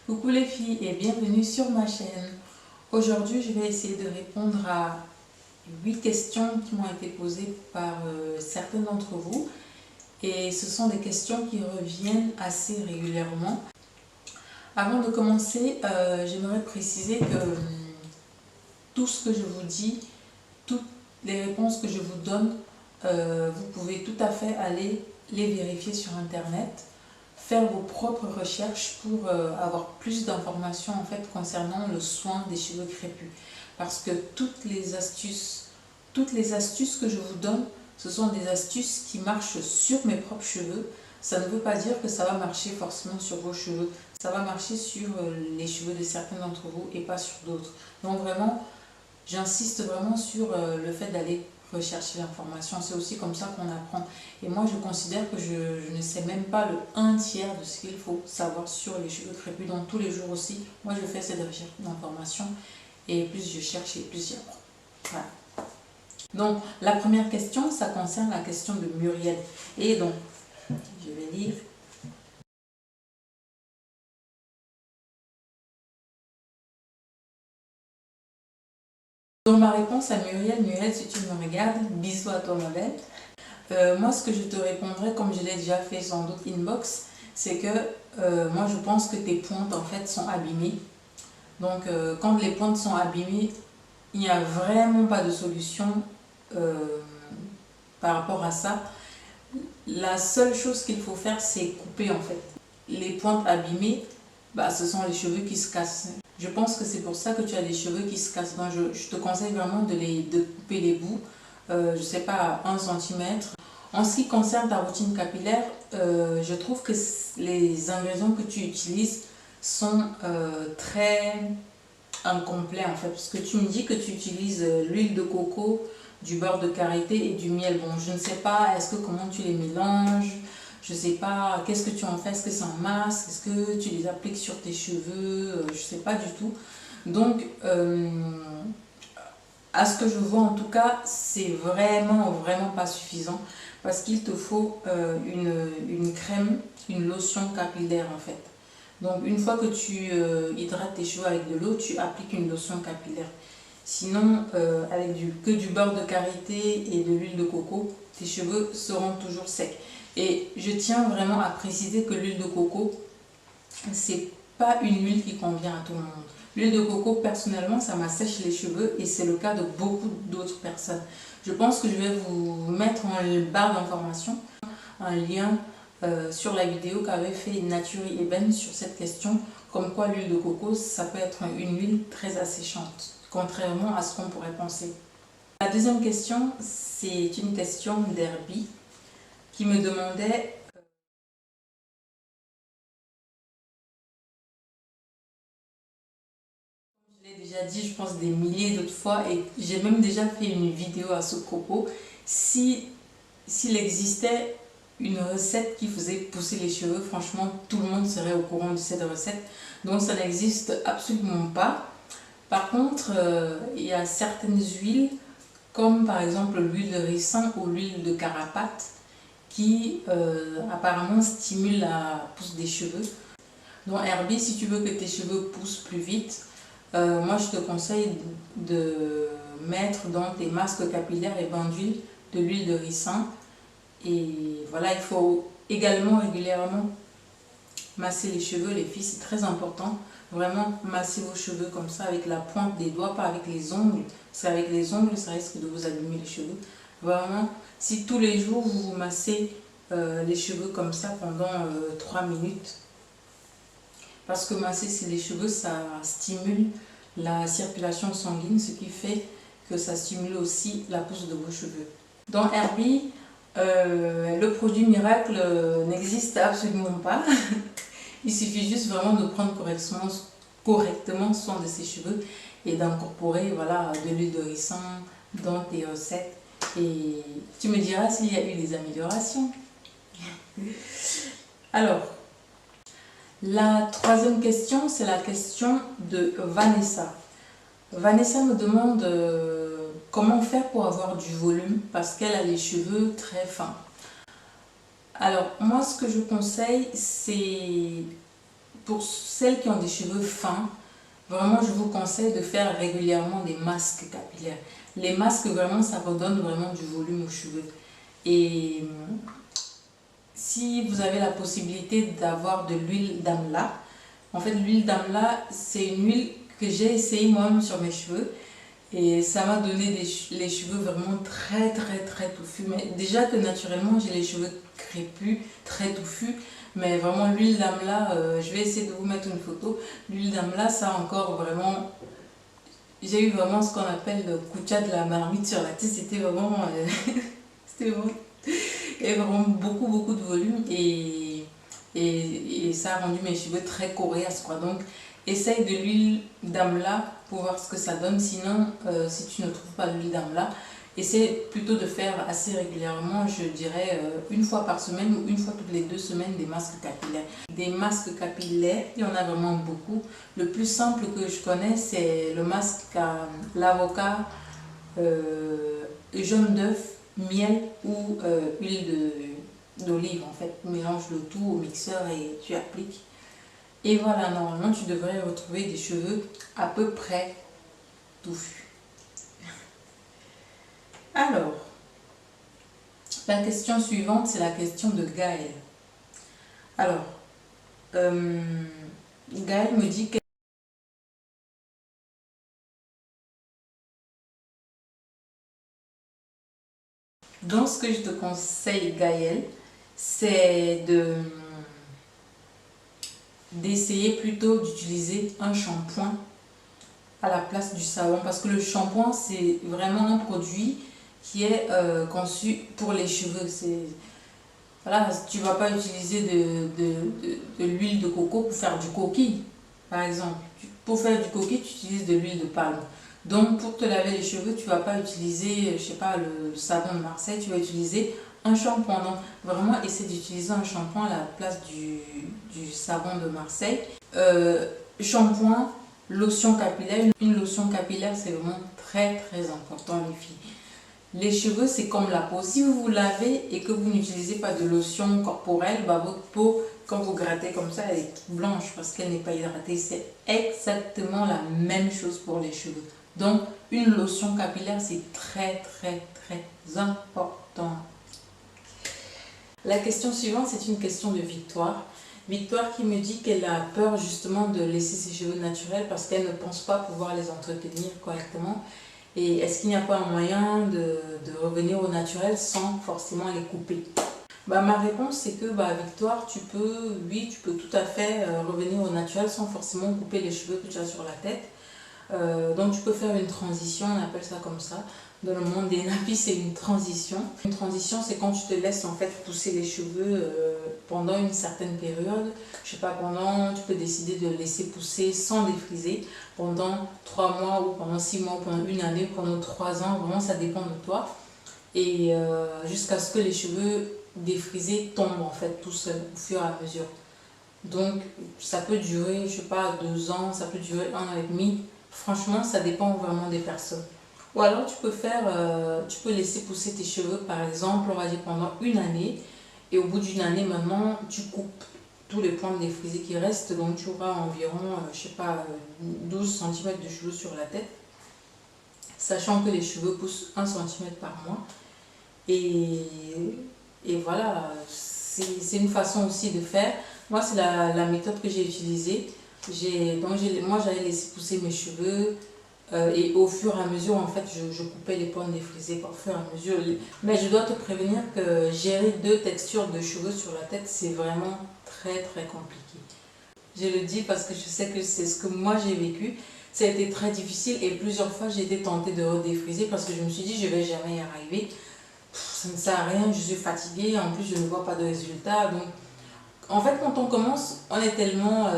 Coucou les filles et bienvenue sur ma chaîne. Aujourd'hui, je vais essayer de répondre à 8 questions qui m'ont été posées par certains d'entre vous. Et ce sont des questions qui reviennent assez régulièrement. Avant de commencer, j'aimerais préciser que tout ce que je vous dis, toutes les réponses que je vous donne, vous pouvez tout à fait aller les vérifier sur internet, faire vos propres recherches pour avoir plus d'informations en fait concernant le soin des cheveux crépus. Parce que toutes les astuces que je vous donne, ce sont des astuces qui marchent sur mes propres cheveux. Ça ne veut pas dire que ça va marcher forcément sur vos cheveux. Ça va marcher sur les cheveux de certains d'entre vous et pas sur d'autres. Donc vraiment, j'insiste vraiment sur le fait d'aller rechercher l'information. C'est aussi comme ça qu'on apprend. Et moi, je considère que je ne sais même pas le 1/3 de ce qu'il faut savoir sur les cheveux crépus. Donc tous les jours aussi, moi je fais cette recherche d'informations. Et plus je cherche et plus j'apprends. Voilà. Donc la première question, ça concerne la question de Muriel. Et donc, je vais lire. Donc ma réponse à Muriel, si tu me regardes, bisous à toi ma belle. Moi ce que je te répondrai, comme je l'ai déjà fait sans doute inbox, c'est que moi je pense que tes pointes en fait sont abîmées. Donc quand les pointes sont abîmées, il n'y a vraiment pas de solution par rapport à ça. La seule chose qu'il faut faire, c'est couper en fait. Les pointes abîmées, ce sont les cheveux qui se cassent. Je pense que c'est pour ça que tu as des cheveux qui se cassent. Donc je te conseille vraiment de couper les bouts, je sais pas, à 1 cm. En ce qui concerne ta routine capillaire, je trouve que les ingrédients que tu utilises sont très incomplets en fait. Parce que tu me dis que tu utilises l'huile de coco, du beurre de karité et du miel. Bon, je ne sais pas, comment tu les mélanges? Je sais pas, qu'est-ce que tu en fais? Est-ce que c'est en masque? Est-ce que tu les appliques sur tes cheveux? Je sais pas du tout. Donc, à ce que je vois en tout cas, c'est vraiment pas suffisant. Parce qu'il te faut une crème, une lotion capillaire en fait. Donc, une fois que tu hydrates tes cheveux avec de l'eau, tu appliques une lotion capillaire. Sinon, avec que du beurre de karité et de l'huile de coco, tes cheveux seront toujours secs. Et je tiens vraiment à préciser que l'huile de coco, c'est pas une huile qui convient à tout le monde. L'huile de coco, personnellement, ça m'assèche les cheveux et c'est le cas de beaucoup d'autres personnes. Je pense que je vais vous mettre en barre d'informations un lien sur la vidéo qu'avait fait Naturi Eben sur cette question, comme quoi l'huile de coco, ça peut être une huile très asséchante, contrairement à ce qu'on pourrait penser. La deuxième question, c'est une question d'Herbie qui me demandait je l'ai déjà dit, je pense des milliers d'autres fois, et j'ai même déjà fait une vidéo à ce propos. S'il existait une recette qui faisait pousser les cheveux, franchement, tout le monde serait au courant de cette recette. Donc ça n'existe absolument pas. Par contre, il y a certaines huiles, comme par exemple l'huile de ricin ou l'huile de carapate, qui apparemment stimulent la pousse des cheveux. Donc Herbie, si tu veux que tes cheveux poussent plus vite, moi je te conseille de mettre dans tes masques capillaires et bains d'huile de l'huile de ricin. Et voilà, il faut également régulièrement masser les cheveux, les filles, c'est très important. Vraiment masser vos cheveux comme ça avec la pointe des doigts, pas avec les ongles. Parce qu'avec les ongles, ça risque de vous abîmer les cheveux. Vraiment, si tous les jours vous vous massez les cheveux comme ça pendant 3 minutes. Parce que masser les cheveux, ça stimule la circulation sanguine, ce qui fait que ça stimule aussi la pousse de vos cheveux. Dans Herbie, le produit miracle n'existe absolument pas. Il suffit juste vraiment de prendre correctement soin de ses cheveux et d'incorporer de l'huile de ricin dans tes recettes. Et tu me diras s'il y a eu des améliorations. Alors, la troisième question, c'est la question de Vanessa. Vanessa me demande comment faire pour avoir du volume parce qu'elle a les cheveux très fins. Alors, moi, ce que je conseille, c'est pour celles qui ont des cheveux fins, vraiment je vous conseille de faire régulièrement des masques capillaires. Les masques, vraiment, ça redonne vraiment du volume aux cheveux. Et si vous avez la possibilité d'avoir de l'huile d'amla, en fait l'huile d'amla, c'est une huile que j'ai essayé moi-même sur mes cheveux. Et ça m'a donné les cheveux vraiment très touffus. Mais déjà que naturellement j'ai les cheveux crépus, très touffus. Mais vraiment l'huile d'amla, je vais essayer de vous mettre une photo. L'huile d'amla, ça encore vraiment... J'ai eu vraiment ce qu'on appelle le kucha de la marmite sur la tête. C'était vraiment... c'était vraiment... Il y avait vraiment beaucoup de volume. Et ça a rendu mes cheveux très coriaces, quoi. Donc essaye de l'huile d'amla pour voir ce que ça donne. Sinon, si tu ne trouves pas l'huile d'amla, essaie plutôt de faire assez régulièrement, je dirais une fois par semaine ou une fois toutes les 2 semaines, des masques capillaires. Des masques capillaires, il y en a vraiment beaucoup. Le plus simple que je connais, c'est le masque à l'avocat, jaune d'œuf, miel ou huile d'olive. En fait, tu mélanges le tout au mixeur et tu appliques. Et voilà, normalement, tu devrais retrouver des cheveux à peu près touffus. Alors, la question suivante, c'est la question de Gaël. Alors, Gaël me dit que donc ce que je te conseille, Gaël, c'est d'essayer plutôt d'utiliser un shampoing à la place du savon, parce que le shampoing, c'est vraiment un produit qui est conçu pour les cheveux. Voilà, tu ne vas pas utiliser de l'huile de coco pour faire du coquille, par exemple. Pour faire du coquille, tu utilises de l'huile de palme. Donc, pour te laver les cheveux, tu ne vas pas utiliser, je sais pas, le savon de Marseille, tu vas utiliser un shampoing. Donc, vraiment, essaie d'utiliser un shampoing à la place du savon de Marseille. Shampoing, lotion capillaire. Une lotion capillaire, c'est vraiment très important, les filles. Les cheveux, c'est comme la peau. Si vous vous lavez et que vous n'utilisez pas de lotion corporelle, bah votre peau, quand vous grattez comme ça, elle est toute blanche parce qu'elle n'est pas hydratée. C'est exactement la même chose pour les cheveux. Donc, une lotion capillaire, c'est très important. La question suivante, c'est une question de Victoire. Victoire qui me dit qu'elle a peur justement de laisser ses cheveux naturels parce qu'elle ne pense pas pouvoir les entretenir correctement. Et est-ce qu'il n'y a pas un moyen de revenir au naturel sans forcément les couper? Bah, ma réponse, c'est que Victoire, oui, tu peux tout à fait revenir au naturel sans forcément couper les cheveux que tu as sur la tête. Donc tu peux faire une transition, on appelle ça comme ça. Dans le monde des nappies, c'est une transition. Une transition, c'est quand tu te laisses en fait pousser les cheveux pendant une certaine période. Je sais pas, tu peux décider de laisser pousser sans défriser pendant 3 mois ou pendant 6 mois, ou pendant une année, pendant 3 ans. Vraiment, ça dépend de toi. Et jusqu'à ce que les cheveux défrisés tombent en fait tout seuls au fur et à mesure. Donc ça peut durer, je sais pas, 2 ans, ça peut durer 1 an et demi. Franchement, ça dépend vraiment des personnes. Ou alors tu peux laisser pousser tes cheveux par exemple, on va dire pendant une année. Et au bout d'une année maintenant, tu coupes tous les points défrisés qui restent. Donc tu auras environ, je sais pas, 12 cm de cheveux sur la tête. Sachant que les cheveux poussent 1 cm par mois. Et voilà, c'est une façon aussi de faire. Moi, c'est la méthode que j'ai utilisée. Moi, j'allais laisser pousser mes cheveux et au fur et à mesure, en fait, je coupais les points défrisés au fur et à mesure. Mais je dois te prévenir que gérer 2 textures de cheveux sur la tête, c'est vraiment très compliqué. Je le dis parce que je sais que c'est ce que moi j'ai vécu. Ça a été très difficile et plusieurs fois j'ai été tentée de redéfriser parce que je me suis dit je vais jamais y arriver. Ça ne sert à rien, je suis fatiguée, en plus je ne vois pas de résultat. Donc, en fait, quand on commence, on est tellement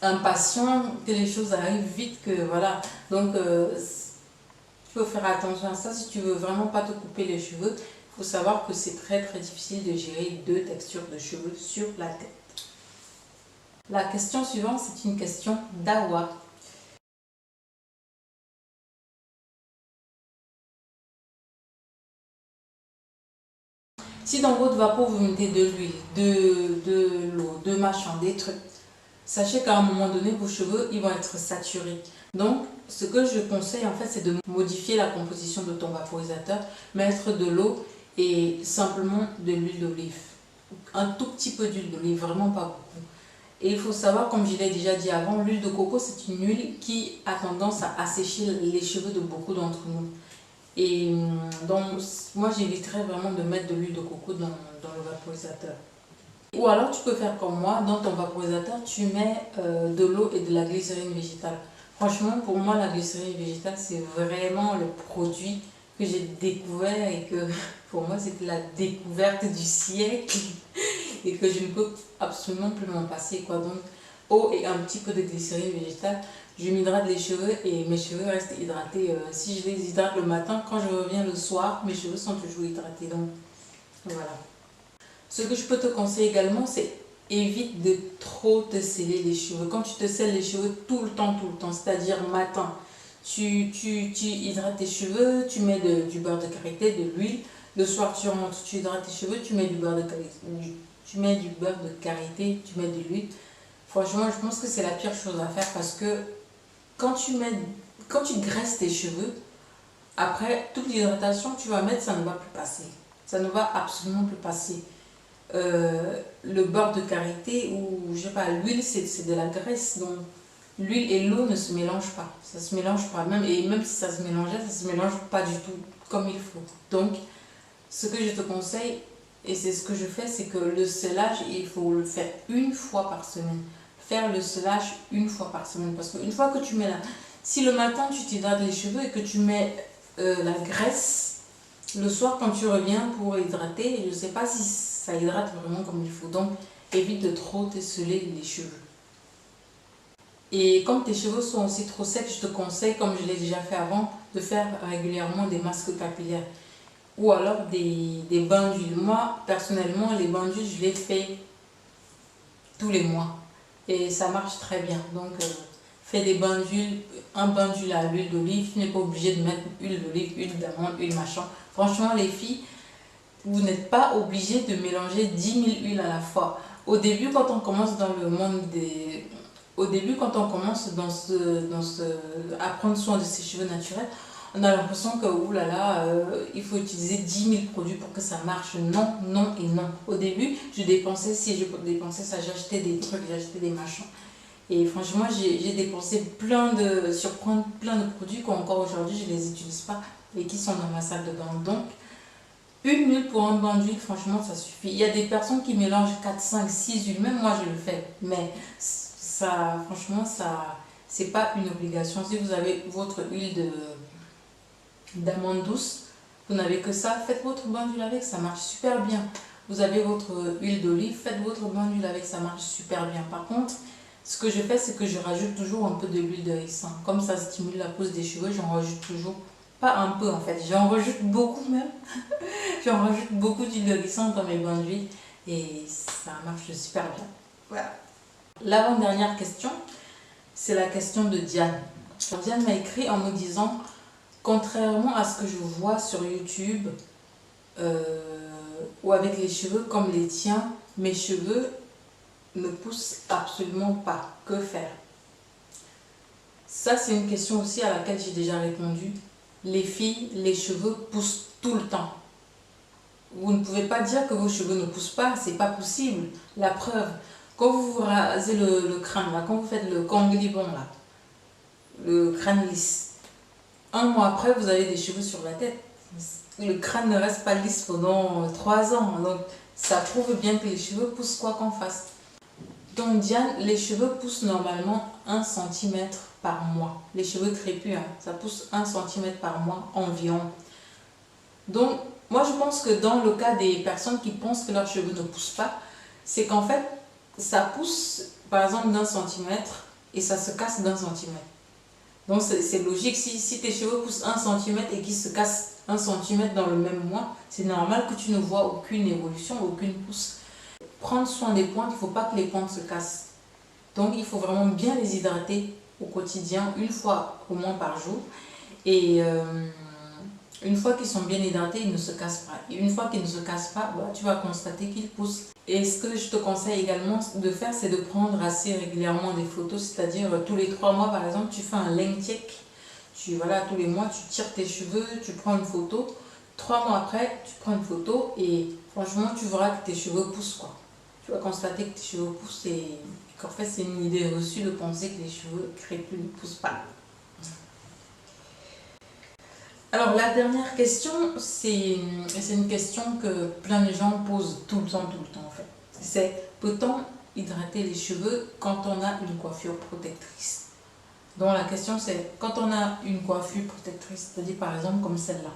impatient que les choses arrivent vite que voilà. Donc, il faut faire attention à ça. Si tu veux vraiment pas te couper les cheveux, il faut savoir que c'est très difficile de gérer 2 textures de cheveux sur la tête. La question suivante, c'est une question d'Awa. Si Si dans votre vapeau, vous mettez de l'huile, de l'eau, de machin, des trucs, sachez qu'à un moment donné, vos cheveux, ils vont être saturés. Donc, ce que je conseille, en fait, c'est de modifier la composition de ton vaporisateur, mettre de l'eau et simplement de l'huile d'olive. Un tout petit peu d'huile d'olive, vraiment pas beaucoup. Et il faut savoir, comme je l'ai déjà dit avant, l'huile de coco, c'est une huile qui a tendance à assécher les cheveux de beaucoup d'entre nous. Et donc, moi, j'éviterais vraiment de mettre de l'huile de coco dans le vaporisateur. Ou alors, tu peux faire comme moi, dans ton vaporisateur, tu mets de l'eau et de la glycérine végétale. Franchement, pour moi, la glycérine végétale, c'est vraiment le produit que j'ai découvert et que pour moi, c'était la découverte du siècle et que je ne peux absolument plus m'en passer, quoi. Donc, eau et un petit peu de glycérine végétale, je m'hydrate les cheveux et mes cheveux restent hydratés. Si je les hydrate le matin, quand je reviens le soir, mes cheveux sont toujours hydratés. Donc, voilà. Ce que je peux te conseiller également, c'est évite de trop te sceller les cheveux. Quand tu te scelles les cheveux tout le temps, c'est-à-dire matin, tu hydrates tes cheveux, tu mets du beurre de karité, de l'huile. Le soir, tu rentres, tu hydrates tes cheveux, tu mets du beurre de karité, tu mets de l'huile. Franchement, je pense que c'est la pire chose à faire parce que quand tu graisses tes cheveux, après toute l'hydratation que tu vas mettre, ça ne va plus passer. Ça ne va absolument plus passer. Le beurre de karité ou je sais pas, l'huile, c'est de la graisse. Donc l'huile et l'eau ne se mélangent pas. Ça se mélange pas. Et même si ça se mélangeait, ça se mélange pas du tout comme il faut. Donc, ce que je te conseille, et c'est ce que je fais, c'est que le sellage, il faut le faire une fois par semaine. Faire le sellage une fois par semaine. Parce qu'une fois que tu mets si le matin tu t'hydrates les cheveux et que tu mets la graisse, le soir quand tu reviens pour hydrater, je ne sais pas si ça hydrate vraiment comme il faut. Donc, évite de trop te sceller les cheveux. Et comme tes cheveux sont aussi trop secs, je te conseille, comme je l'ai déjà fait avant, de faire régulièrement des masques capillaires. Ou alors des bains d'huile. Moi, personnellement, les bains d'huile, je les fais tous les mois. Et ça marche très bien. Donc, fais des bains d'huile, un bain d'huile à l'huile d'olive. Tu n'es pas obligé de mettre huile d'olive, huile d'amande, huile machin. Franchement, les filles, vous n'êtes pas obligé de mélanger 10 000 huiles à la fois. Au début, quand on commence dans le monde des... Au début, quand on commence à prendre soin de ses cheveux naturels, on a l'impression que, oulala, il faut utiliser 10 000 produits pour que ça marche. Non, non et non. Au début, si je dépensais ça, j'achetais des trucs, j'achetais des machins. Et franchement, j'ai dépensé plein de produits qu'encore aujourd'hui, je ne les utilise pas et qui sont dans ma salle de bain. Donc, une huile pour un bain d'huile, franchement, ça suffit. Il y a des personnes qui mélangent 4, 5, 6 huiles. Même moi, je le fais. Mais ça, franchement, c'est pas une obligation. Si vous avez votre huile d'amande douce, vous n'avez que ça, faites votre bain d'huile avec, ça marche super bien. Vous avez votre huile d'olive, faites votre bain d'huile avec, ça marche super bien. Par contre, ce que je fais, c'est que je rajoute toujours un peu de l'huile de ricin. Comme ça stimule la pousse des cheveux, j'en rajoute toujours. Pas un peu en fait, j'en rajoute beaucoup même. J'en rajoute beaucoup d'huile de ricin dans mes bains d'huile et ça marche super bien. Voilà. L'avant-dernière question, c'est la question de Diane. Diane m'a écrit en me disant, contrairement à ce que je vois sur YouTube ou avec les cheveux comme les tiens, mes cheveux ne poussent absolument pas. Que faire? Ça, c'est une question aussi à laquelle j'ai déjà répondu. Les filles, les cheveux poussent tout le temps. Vous ne pouvez pas dire que vos cheveux ne poussent pas, c'est pas possible. La preuve, quand vous vous rasez le crâne, là, quand vous faites le kanglibon, là, le crâne lisse, un mois après, vous avez des cheveux sur la tête. Le crâne ne reste pas lisse pendant 3 ans. Donc, ça prouve bien que les cheveux poussent quoi qu'on fasse. Donc, Diane, les cheveux poussent normalement 1 cm par mois. Les cheveux crépus, hein, ça pousse 1 cm par mois environ. Donc, moi, je pense que dans le cas des personnes qui pensent que leurs cheveux ne poussent pas, c'est qu'en fait, ça pousse, par exemple, d'1 centimètre et ça se casse d'1 centimètre. Donc, c'est logique. Si tes cheveux poussent 1 centimètre et qu'ils se cassent 1 centimètre dans le même mois, c'est normal que tu ne vois aucune évolution, aucune pousse. Prendre soin des pointes, il ne faut pas que les pointes se cassent. Donc, il faut vraiment bien les hydrater au quotidien, une fois au moins par jour. Et Une fois qu'ils sont bien hydratés, ils ne se cassent pas. Et une fois qu'ils ne se cassent pas, bah, tu vas constater qu'ils poussent. Et ce que je te conseille également de faire, c'est de prendre assez régulièrement des photos, c'est-à-dire tous les 3 mois par exemple, tu fais un length check. Voilà, tous les mois, tu tires tes cheveux, tu prends une photo. 3 mois après, tu prends une photo et franchement, tu verras que tes cheveux poussent, quoi. Tu vas constater que tes cheveux poussent et qu'en fait, c'est une idée reçue de penser que les cheveux crépus ne poussent pas. Alors, la dernière question, c'est une question que plein de gens posent tout le temps, en fait. C'est, peut-on hydrater les cheveux quand on a une coiffure protectrice? Donc, la question, c'est, quand on a une coiffure protectrice, c'est-à-dire par exemple comme celle-là,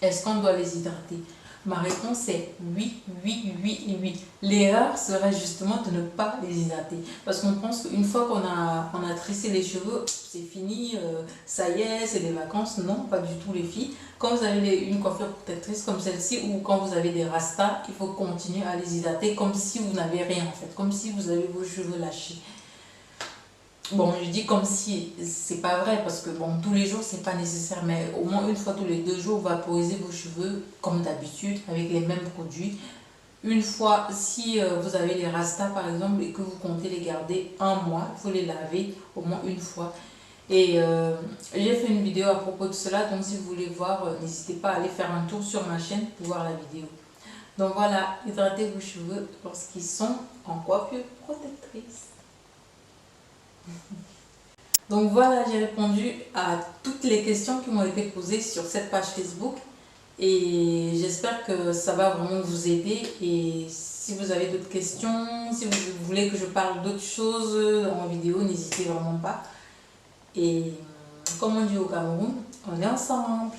est-ce qu'on doit les hydrater? Ma réponse est oui, oui, oui et oui. L'erreur serait justement de ne pas les hydrater. Parce qu'on pense qu'une fois qu'on a tressé les cheveux, c'est fini, ça y est, c'est des vacances. Non, pas du tout les filles. Quand vous avez une coiffure protectrice comme celle-ci ou quand vous avez des rastas, il faut continuer à les hydrater comme si vous n'avez rien en fait. Comme si vous avez vos cheveux lâchés. Bon, je dis comme si, c'est pas vrai parce que bon, tous les jours c'est pas nécessaire, mais au moins une fois tous les 2 jours, vaporisez vos cheveux comme d'habitude avec les mêmes produits. Une fois, si vous avez les rastas par exemple et que vous comptez les garder un mois, il faut les laver au moins une fois. Et j'ai fait une vidéo à propos de cela, donc si vous voulez voir, n'hésitez pas à aller faire un tour sur ma chaîne pour voir la vidéo. Donc voilà, hydratez vos cheveux lorsqu'ils sont en coiffure protectrice. Donc voilà, j'ai répondu à toutes les questions qui m'ont été posées sur cette page Facebook et j'espère que ça va vraiment vous aider. Et si vous avez d'autres questions, si vous voulez que je parle d'autres choses en vidéo, n'hésitez vraiment pas. Et comme on dit au Cameroun, on est ensemble.